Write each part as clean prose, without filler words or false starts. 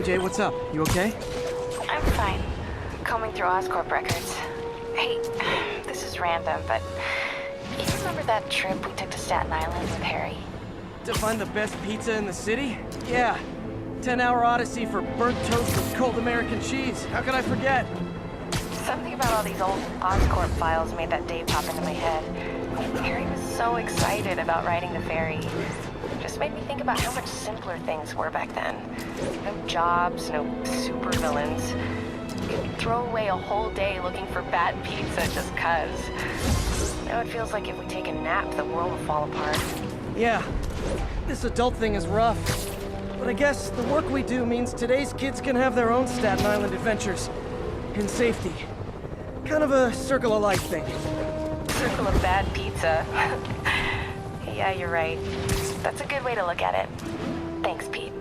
MJ, what's up? You okay? I'm fine. Combing through Oscorp records. Hey, this is random, but you remember that trip we took to Staten Island with Harry? To find the best pizza in the city? Yeah. 10-hour odyssey for burnt toast with cold American cheese. How could I forget? Something about all these old Oscorp files made that day pop into my head. Harry was so excited about riding the ferry. Just made me think about how much simpler things were back then. No jobs, no supervillains. You'd throw away a whole day looking for bad pizza just cuz. Now it feels like if we take a nap, the world will fall apart. Yeah. This adult thing is rough. But I guess the work we do means today's kids can have their own Staten Island adventures. In safety. Kind of a circle of life thing. Circle of bad pizza. Yeah, you're right. That's a good way to look at it. Thanks, Pete.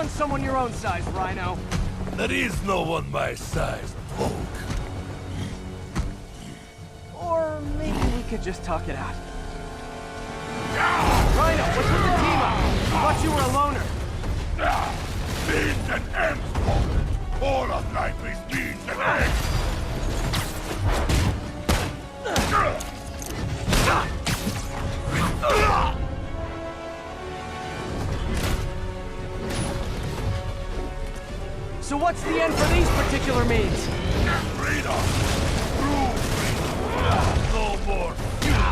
Someone your own size, Rhino. There is no one my size, folk. Or maybe we could just talk it out. Rhino, what's with the team up? I thought you were a loner. Beans and eggs, folk. All of life is beans and eggs. So what's the end for these particular means? Freedom! True freedom! No more you!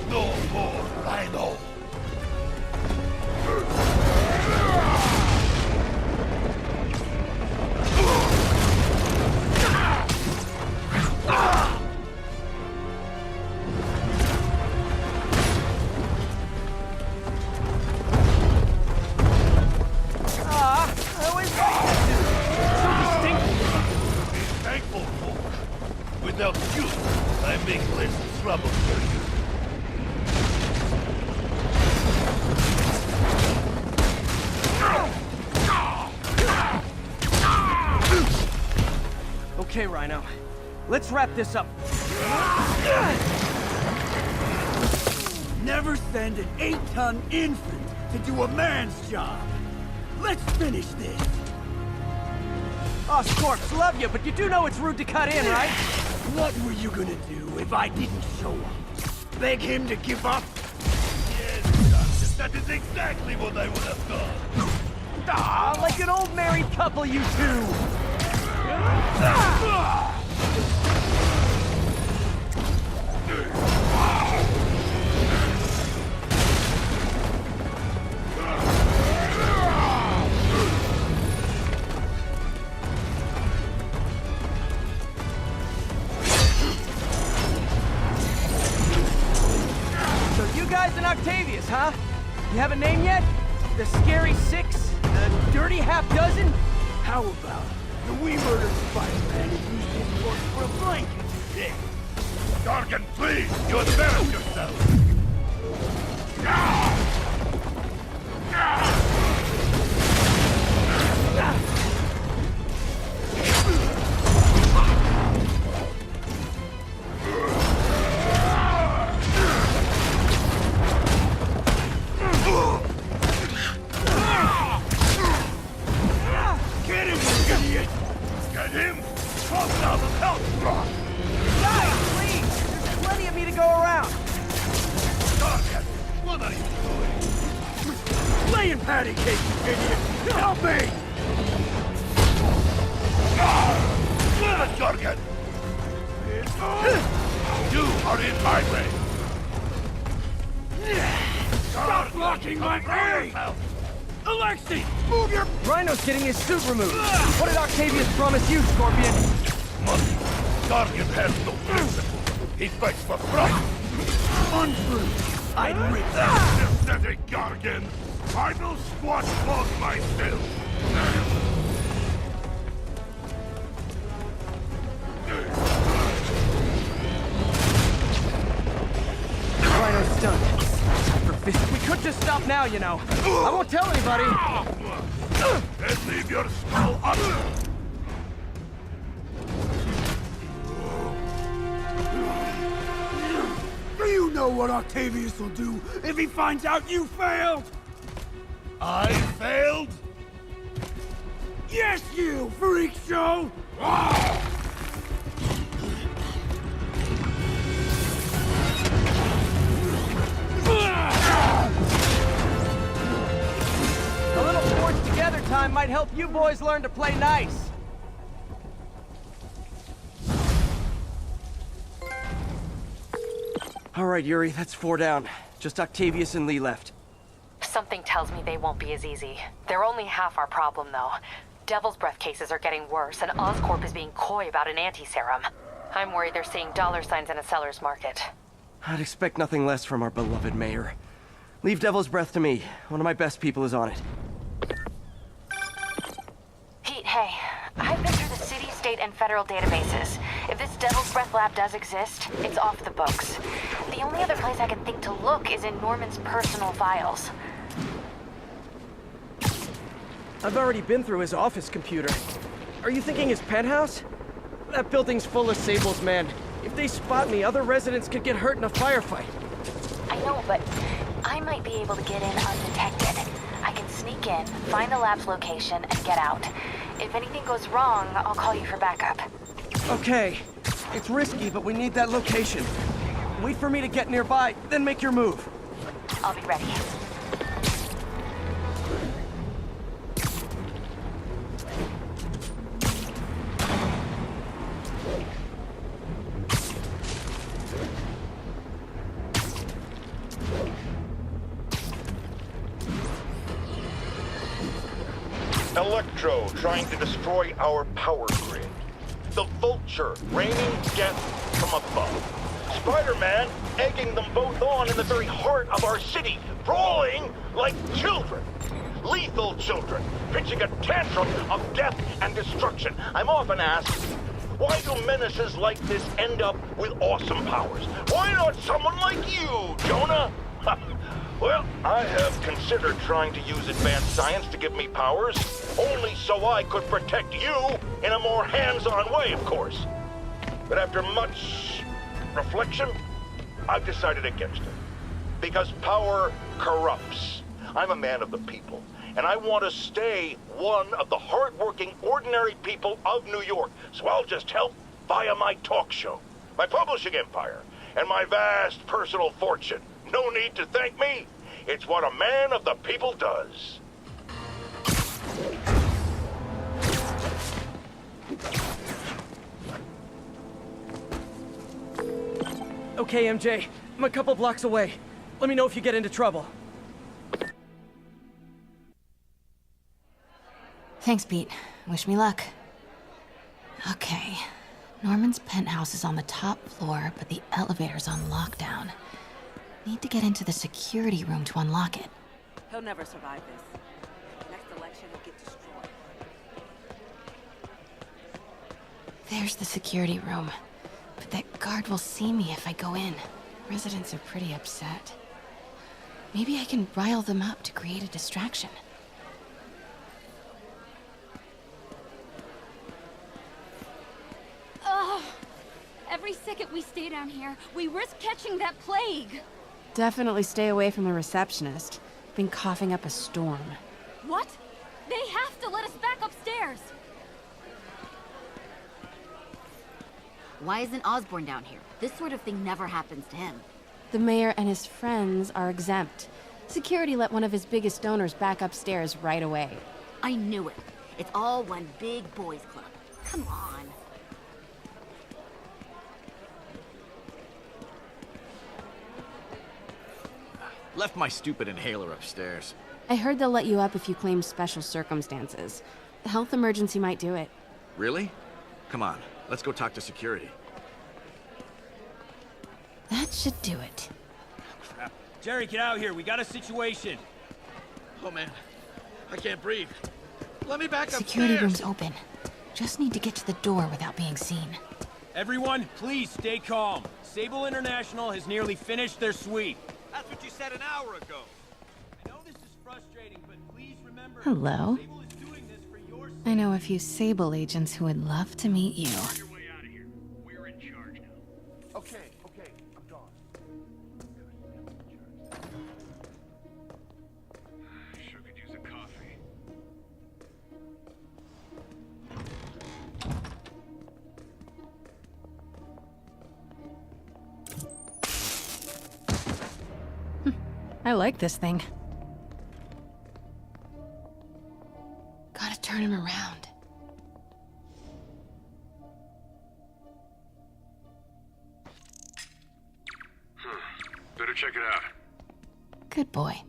No more Rhino! Without you, I make less trouble for you. Okay, Rhino. Let's wrap this up. Never send an 8-ton infant to do a man's job. Let's finish this. Oscorp, love you, but you do know it's rude to cut in, right? What were you gonna do if I didn't show up? Beg him to give up? Yes, Doctor, that is exactly what I would have done. Ah, like an old married couple, you two! Octavius, huh? You have a name yet? The Scary Six? The Dirty Half Dozen? How about We murdered Spider-Man and used his corpse for a blanket. Yeah. Gargan, please! You embarrass yourself! Get him, you idiot! Get him? Drop down the health block! Guys, please! There's plenty of me to go around! Gargan, what are you doing? Laying patty cake, you idiot! Help me! Damn it, Gargan! You are in my way! Stop blocking my way! Alexei, move your... Rhino's getting his suit removed! What did Octavius promise you, Scorpion? Money! Gargan has no principle! He fights for profit! Untrue! I'd rip that! Pathetic Gargan! I will squat close myself! Rhino's stunned. Time for fist. We could just stop now, you know. I won't tell anybody. And leave your skull up! Do you know what Octavius will do if he finds out you failed? I failed? Yes, you freak show! A little forced together time might help you boys learn to play nice. All right, Yuri, that's 4 down. Just Octavius and Lee left. Something tells me they won't be as easy. They're only half our problem, though. Devil's Breath cases are getting worse, and Oscorp is being coy about an anti-serum. I'm worried they're seeing dollar signs in a seller's market. I'd expect nothing less from our beloved mayor. Leave Devil's Breath to me. One of my best people is on it. Pete, hey. I've been through the city, state, and federal databases. If this Devil's Breath lab does exist, it's off the books. The only other place I can think to look is in Norman's personal files. I've already been through his office computer. Are you thinking his penthouse? That building's full of Sable's men. If they spot me, other residents could get hurt in a firefight. I know, but I might be able to get in undetected. I can sneak in, find the lab's location, and get out. If anything goes wrong, I'll call you for backup. Okay. It's risky, but we need that location. Wait for me to get nearby, then make your move. I'll be ready. Electro trying to destroy our power grid. The Vulture raining death from above. Spider-Man egging them both on in the very heart of our city, brawling like children. Lethal children, pitching a tantrum of death and destruction. I'm often asked, why do menaces like this end up with awesome powers? Why not someone like you, Jonah? Well, I have considered trying to use advanced science to give me powers, only so I could protect you in a more hands-on way, of course. But after much reflection, I've decided against it. Because power corrupts. I'm a man of the people, and I want to stay one of the hard-working, ordinary people of New York, so I'll just help via my talk show, my publishing empire, and my vast personal fortune. No need to thank me. It's what a man of the people does. Okay, MJ. I'm a couple blocks away. Let me know if you get into trouble. Thanks, Pete. Wish me luck. Okay. Norman's penthouse is on the top floor, but the elevator's on lockdown. Need to get into the security room to unlock it. He'll never survive this. Next election, he'll get destroyed. There's the security room. But that guard will see me if I go in. Residents are pretty upset. Maybe I can rile them up to create a distraction. Ugh! Every second we stay down here, we risk catching that plague. Definitely stay away from the receptionist. Been coughing up a storm. What? They have to let us back upstairs. Why isn't Osborn down here? This sort of thing never happens to him. The mayor and his friends are exempt. Security let one of his biggest donors back upstairs right away. I knew it. It's all one big boys club. Come on. Left my stupid inhaler upstairs. I heard they'll let you up if you claim special circumstances. A health emergency might do it. Really? Come on, let's go talk to security. That should do it. Crap. Jerry, get out here. We got a situation. Oh man, I can't breathe. Let me back Security upstairs. room's open. Just need to get to the door without being seen. Everyone, please stay calm. Sable International has nearly finished their sweep. That's what you said an hour ago. I know this is frustrating, but please remember... Hello. Sable is doing this for your sake. I know a few Sable agents who would love to meet you. Your way out of here. We're in charge now. Okay, I'm gone. Sure could use a coffee. I like this thing. Gotta turn him around. Better check it out. Good boy.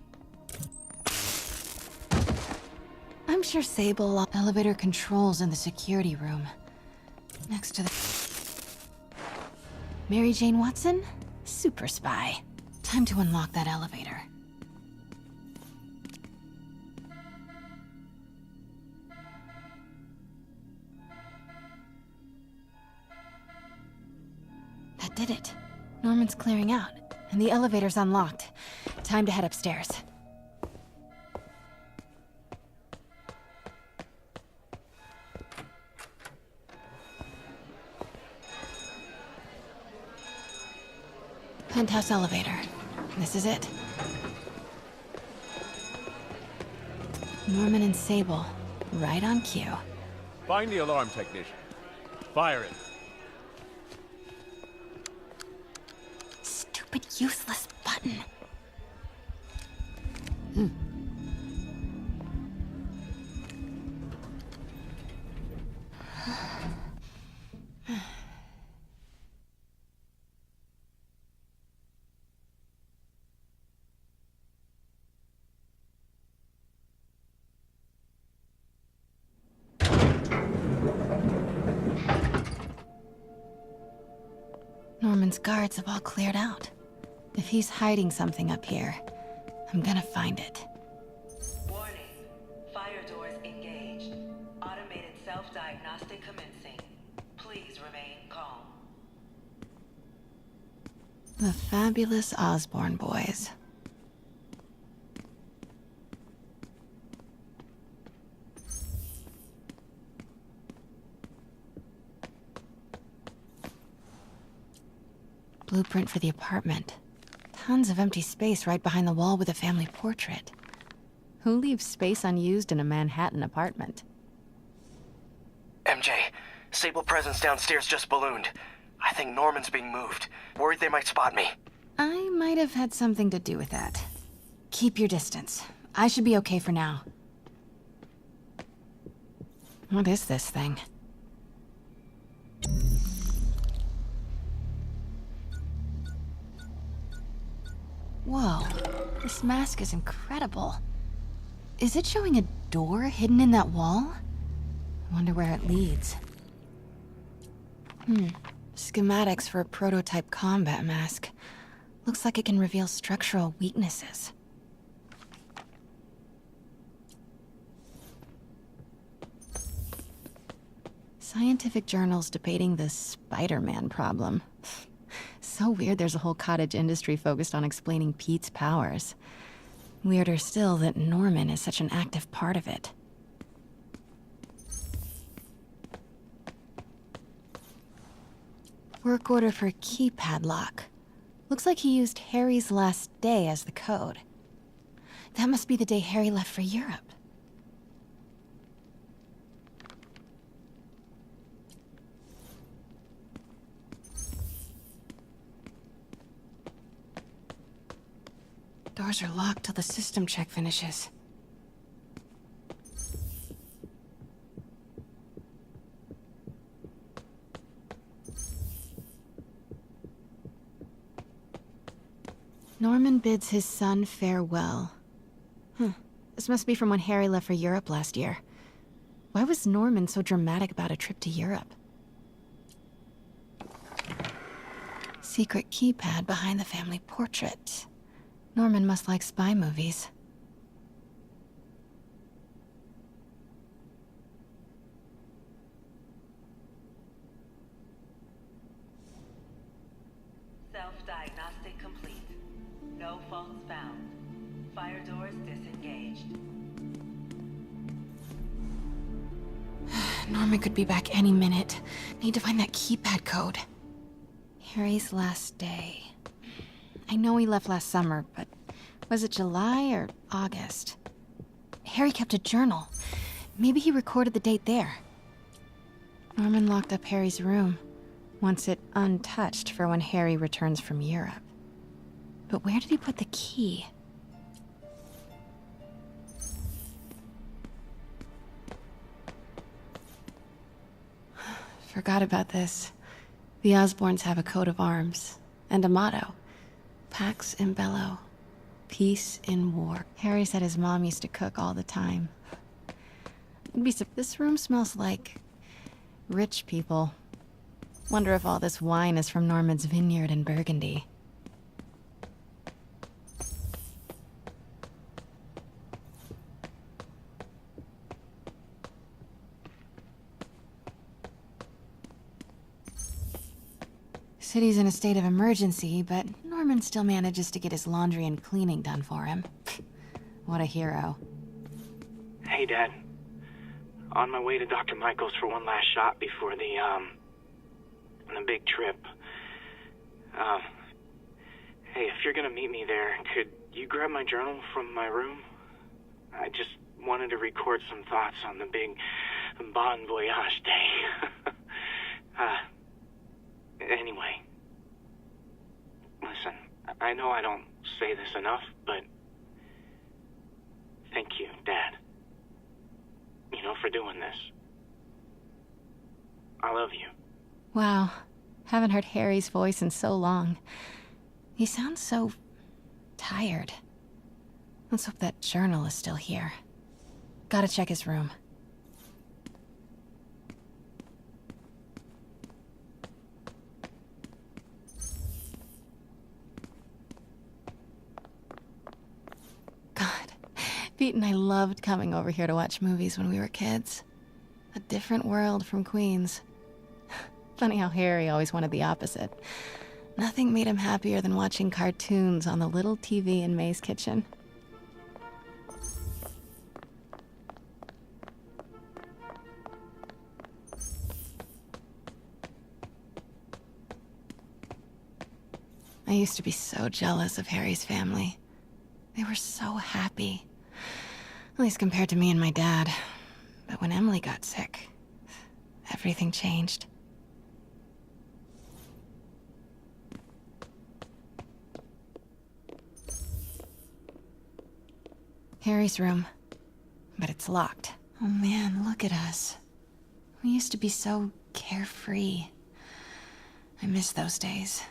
I'm sure Sable elevator controls in the security room. Next to the... Mary Jane Watson? Super spy. Time to unlock that elevator. That did it. Norman's clearing out, and the elevator's unlocked. Time to head upstairs. Penthouse elevator. This is it. Norman and Sable, right on cue. Find the alarm technician. Fire it. Stupid, useless button. Norman's guards have all cleared out. If he's hiding something up here, I'm gonna find it. Warning. Fire doors engaged. Automated self-diagnostic commencing. Please remain calm. The fabulous Osborn boys. Blueprint for the apartment. Tons of empty space right behind the wall with a family portrait. Who leaves space unused in a Manhattan apartment? MJ, Sable presence downstairs just ballooned. I think Norman's being moved. Worried they might spot me. I might have had something to do with that. Keep your distance. I should be okay for now. What is this thing? Whoa, this mask is incredible. Is it showing a door hidden in that wall? I wonder where it leads. Schematics for a prototype combat mask. Looks like it can reveal structural weaknesses. Scientific journals debating the Spider-Man problem. So weird there's a whole cottage industry focused on explaining Pete's powers. Weirder still that Norman is such an active part of it. Work order for a keypad lock. Looks like he used Harry's last day as the code. That must be the day Harry left for Europe. Doors are locked till the system check finishes. Norman bids his son farewell. This must be from when Harry left for Europe last year. Why was Norman so dramatic about a trip to Europe? Secret keypad behind the family portrait. Norman must like spy movies. Self-diagnostic complete. No faults found. Fire doors disengaged. Norman could be back any minute. Need to find that keypad code. Harry's last day. I know he left last summer, but was it July or August? Harry kept a journal. Maybe he recorded the date there. Norman locked up Harry's room, wants it untouched for when Harry returns from Europe. But where did he put the key? Forgot about this. The Osborns have a coat of arms and a motto. Pax in bello. Peace in war. Harry said his mom used to cook all the time. This room smells like rich people. Wonder if all this wine is from Norman's vineyard in Burgundy. City's in a state of emergency, but Norman still manages to get his laundry and cleaning done for him. What a hero. Hey, Dad. On my way to Dr. Michael's for one last shot before the big trip. Hey, if you're gonna meet me there, could you grab my journal from my room? I just wanted to record some thoughts on the big Bon Voyage day. Anyway, listen, I know I don't say this enough, but thank you, Dad. You know, for doing this. I love you. Wow, haven't heard Harry's voice in so long. He sounds so tired. Let's hope that journal is still here. Gotta check his room. Pete and I loved coming over here to watch movies when we were kids. A different world from Queens. Funny how Harry always wanted the opposite. Nothing made him happier than watching cartoons on the little TV in May's kitchen. I used to be so jealous of Harry's family. They were so happy. At least compared to me and my dad. But when Emily got sick, everything changed. Harry's room. But it's locked. Oh man, look at us. We used to be so carefree. I miss those days.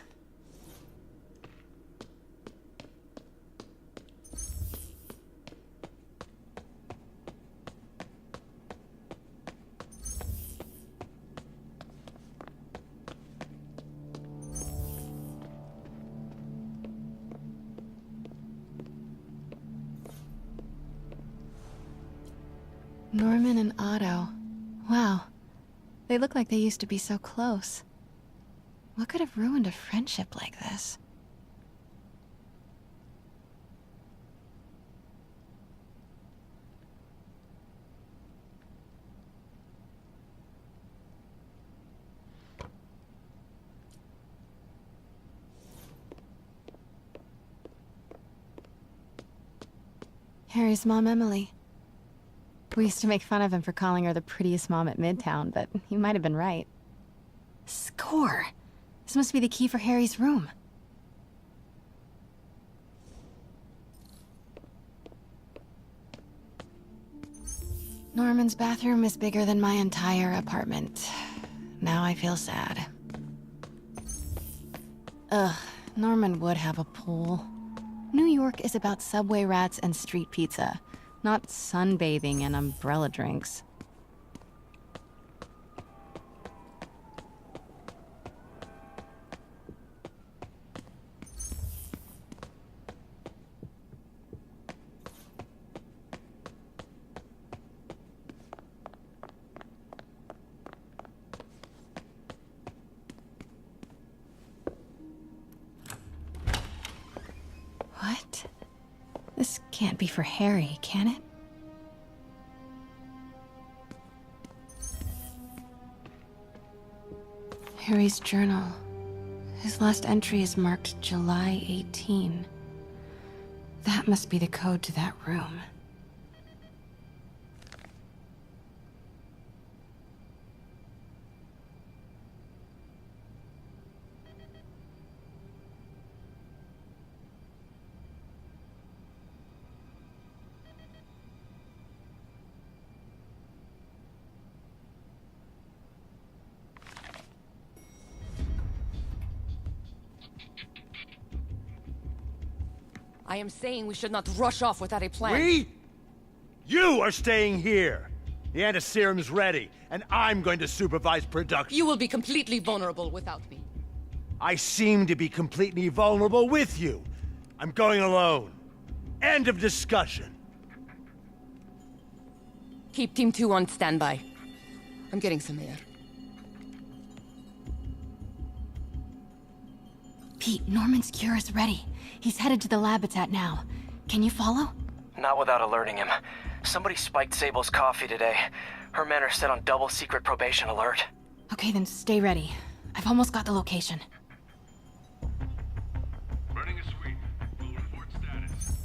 Norman and Otto. Wow. They look like they used to be so close. What could have ruined a friendship like this? Harry's mom, Emily. We used to make fun of him for calling her the prettiest mom at Midtown, but he might have been right. Score! This must be the key for Harry's room. Norman's bathroom is bigger than my entire apartment. Now I feel sad. Ugh, Norman would have a pool. New York is about subway rats and street pizza, not sunbathing and umbrella drinks. What? This can't be for Harry, can it? Harry's journal. His last entry is marked July 18. That must be the code to that room. I am saying we should not rush off without a plan. We? You are staying here. The antiserum's ready, and I'm going to supervise production. You will be completely vulnerable without me. I seem to be completely vulnerable with you. I'm going alone. End of discussion. Keep Team 2 on standby. I'm getting some air. Pete, Norman's cure is ready. He's headed to the lab it's at now. Can you follow? Not without alerting him. Somebody spiked Sable's coffee today. Her men are set on double secret probation alert. Okay, then stay ready. I've almost got the location. Running a sweep. We'll report status.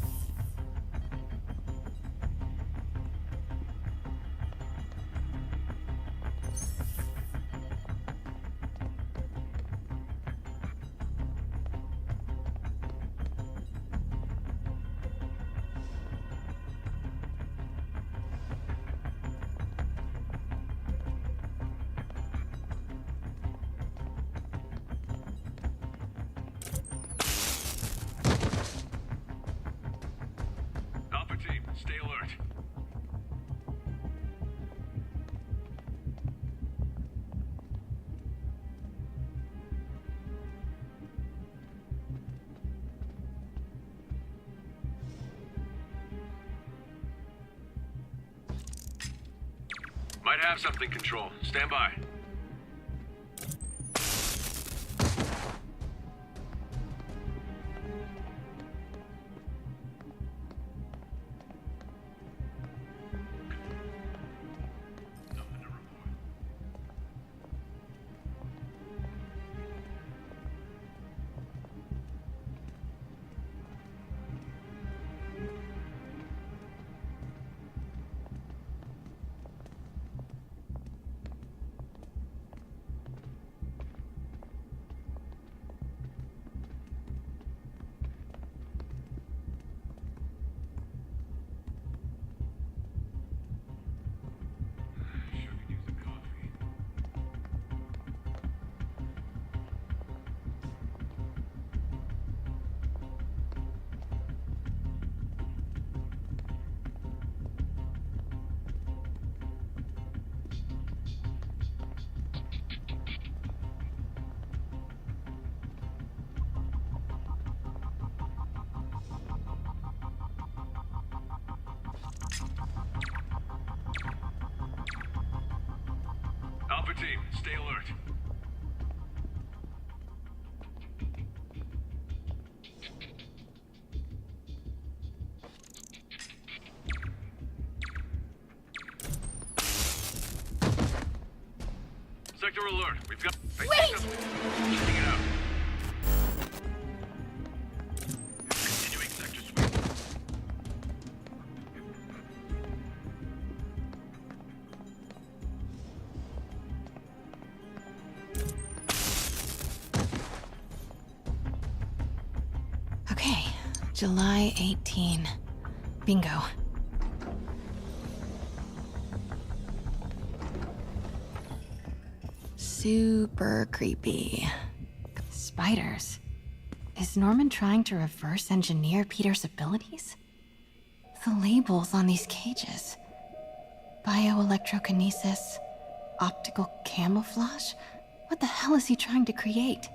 Stay alert. Might have something, Control. Stand by. Sector alert. We've got... Wait! Shooting it out. Continuing sector sweep. Okay, July 18. Bingo. Super creepy. Spiders. Is Norman trying to reverse engineer Peter's abilities? The labels on these cages. Bioelectrokinesis, optical camouflage? What the hell is he trying to create?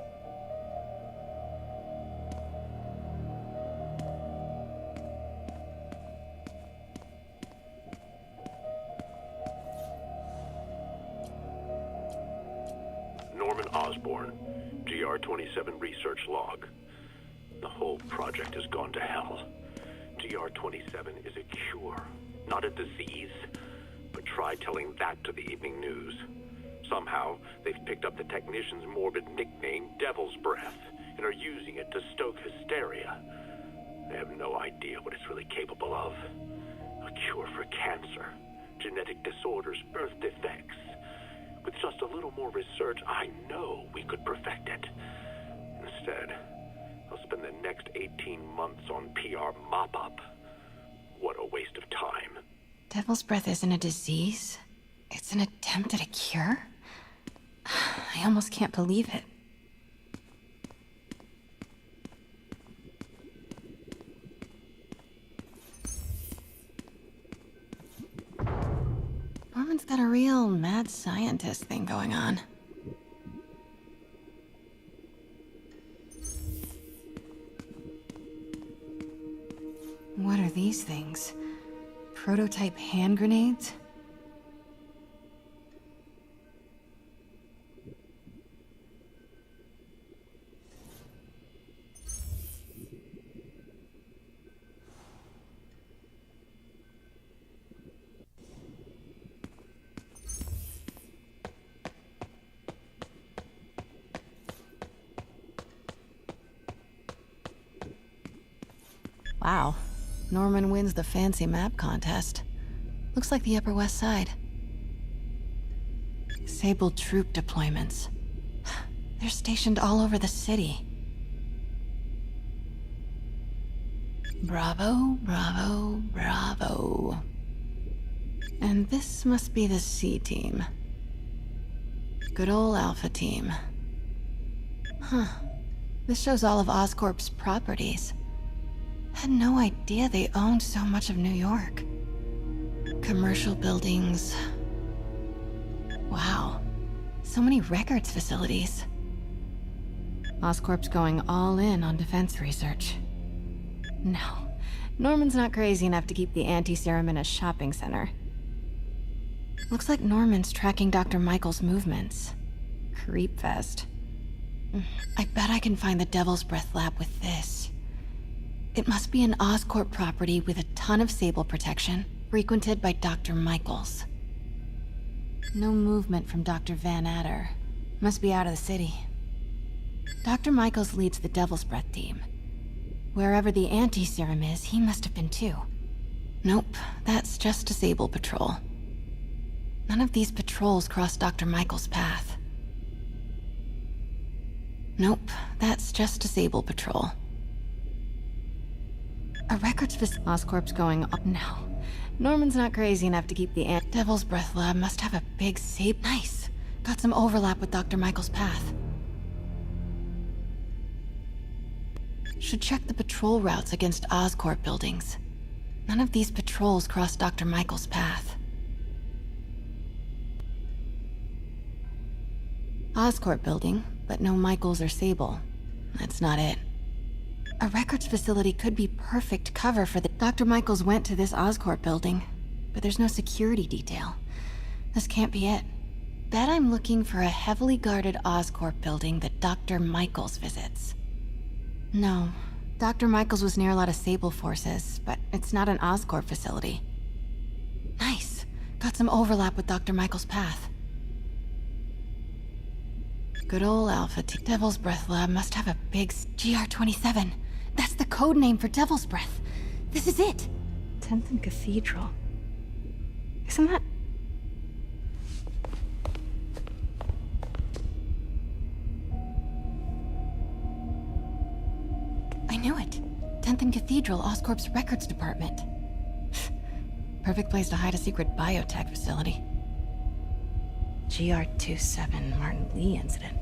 Osborn, GR-27 research log. The whole project has gone to hell. GR-27 is a cure, not a disease. But try telling that to the evening news. Somehow, they've picked up the technician's morbid nickname, Devil's Breath, and are using it to stoke hysteria. They have no idea what it's really capable of. A cure for cancer, genetic disorders, birth defects. With just a little more research, I know we could perfect it. Instead, I'll spend the next 18 months on PR mop-up. What a waste of time. Devil's Breath isn't a disease. It's an attempt at a cure? I almost can't believe it. Norman's got a real mad scientist thing going on. What are these things? Prototype hand grenades? Wow. Norman wins the fancy map contest. Looks like the Upper West Side. Sable troop deployments. They're stationed all over the city. Bravo, bravo, bravo. And this must be the C team. Good old Alpha team. Huh. This shows all of Oscorp's properties. Had no idea they owned so much of New York. Commercial buildings. Wow. So many records facilities. Oscorp's going all in on defense research. No. Norman's not crazy enough to keep the anti-serum in a shopping center. Looks like Norman's tracking Dr. Michael's movements. Creepfest. I bet I can find the Devil's Breath lab with this. It must be an Oscorp property with a ton of Sable protection, frequented by Dr. Michaels. No movement from Dr. Van Adder. Must be out of the city. Dr. Michaels leads the Devil's Breath team. Wherever the anti-serum is, he must have been too. Nope, that's just a Sable patrol. None of these patrols cross Dr. Michaels' path. Nope, that's just a Sable patrol. A records Oscorp's going up now. Norman's not crazy enough to keep the Devil's Breath lab must have a big Sable. Nice. Got some overlap with Dr. Michael's path. Should check the patrol routes against Oscorp buildings. None of these patrols cross Dr. Michael's path. Oscorp building, but no Michaels or Sable. That's not it. A records facility could be perfect cover for the... Dr. Michaels went to this Oscorp building, but there's no security detail. This can't be it. Bet I'm looking for a heavily guarded Oscorp building that Dr. Michaels visits. No. Dr. Michaels was near a lot of Sable forces, but it's not an Oscorp facility. Nice. Got some overlap with Dr. Michaels' path. Good old Alpha T. Devil's Breath Lab must have a big GR-27. That's the code name for Devil's Breath. This is it. 10th and Cathedral. Isn't that... I knew it. 10th and Cathedral, Oscorp's records department. Perfect place to hide a secret biotech facility. GR-27 Martin Lee incident.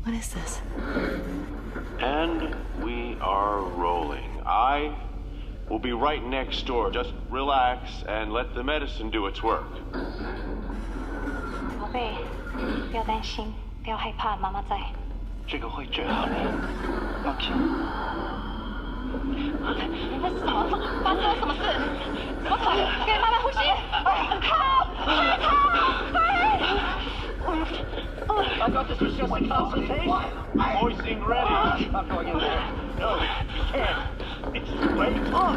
What is this? And we are rolling. I will be right next door. Just relax and let the medicine do its work. 宝贝，不要担心，不要害怕，妈妈在。这个会治好你，放心。你在什么？发生了什么事？怎么可能？给妈妈呼吸！靠！I got this just like consultation. Hoisting ready. Not going in there. No, you can't. It's too late. Make it stop.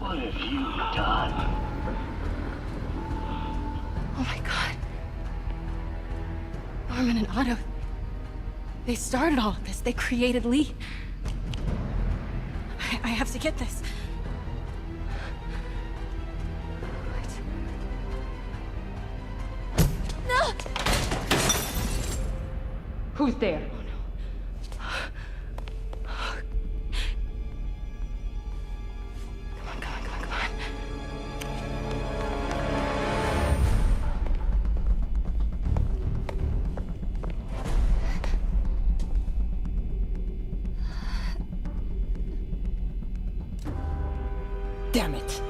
What have you done? Oh my god. Norman and Otto. They started all of this. They created Lee. I have to get this. What? No! Who's there? Damn it.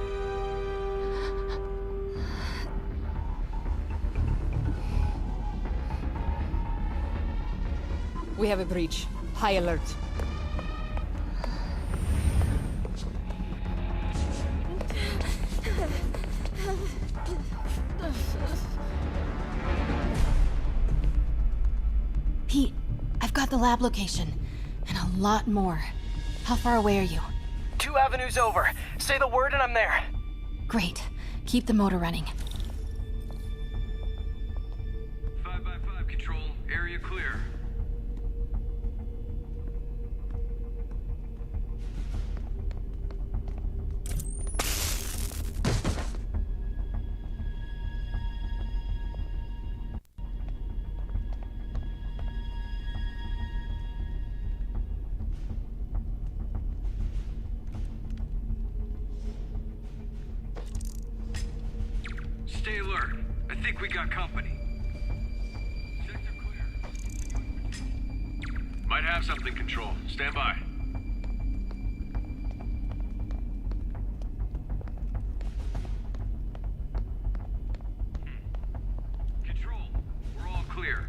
We have a breach. High alert. Pete, I've got the lab location. And a lot more. How far away are you? 2 avenues over. Say the word and I'm there. Great. Keep the motor running. 5x5 control. Area clear. Stay alert. I think we got company. Sector clear. Might have something, Control. Stand by. Control, we're all clear.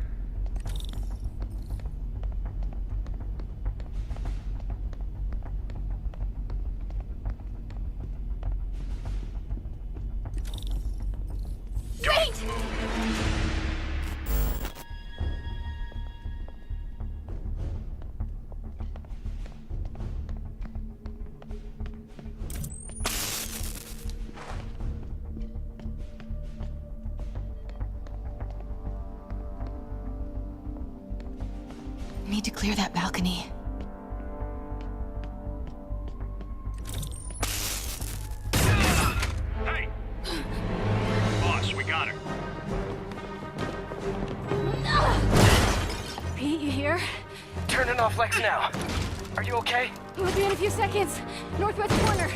Wait! Need to clear that balcony. Hey! Boss, we got her. Pete, you here? Turning off Lex now. Are you okay? We'll be in a few seconds. Northwest corner.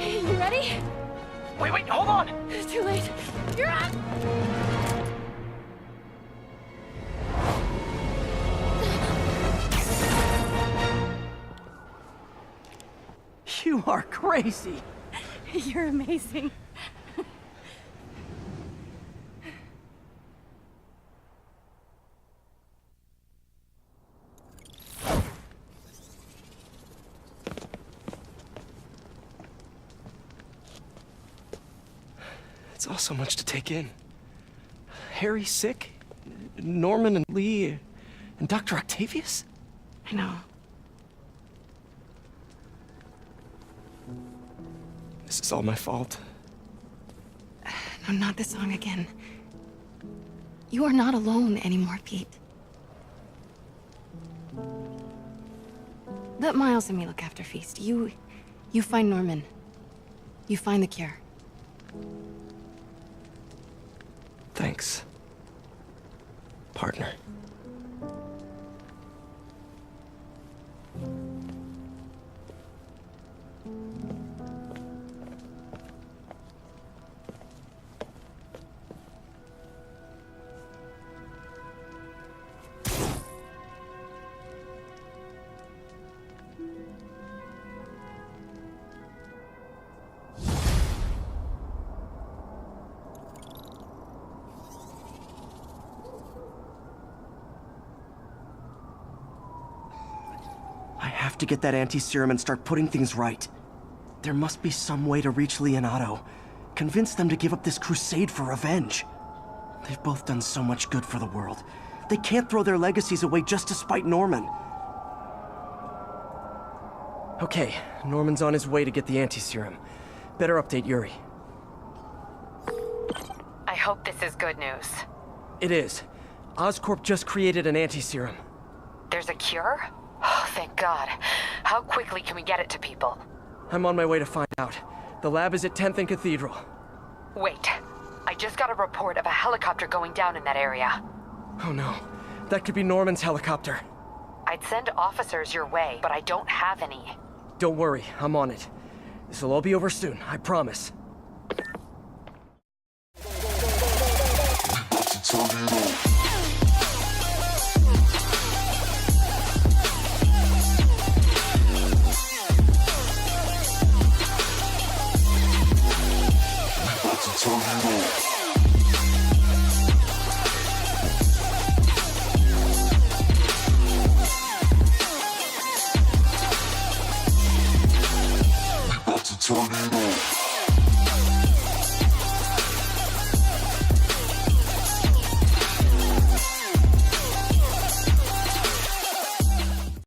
You ready? Wait, hold on! It's too late. You're on! You are crazy. You're amazing. It's all so much to take in. Harry sick? Norman and Lee? And Dr. Octavius? I know. This is all my fault. No, not this song again. You are not alone anymore, Pete. Let Miles and me look after Feast. You find Norman. You find the cure. Thanks, partner. I have to get that anti-serum and start putting things right. There must be some way to reach Leonardo. Convince them to give up this crusade for revenge. They've both done so much good for the world. They can't throw their legacies away just to spite Norman. Okay, Norman's on his way to get the anti-serum. Better update Yuri. I hope this is good news. It is. Oscorp just created an anti-serum. There's a cure? Oh, thank God. How quickly can we get it to people? I'm on my way to find out. The lab is at 10th and Cathedral. Wait. I just got a report of a helicopter going down in that area. Oh no. That could be Norman's helicopter. I'd send officers your way, but I don't have any. Don't worry, I'm on it. This'll all be over soon, I promise. Tornado.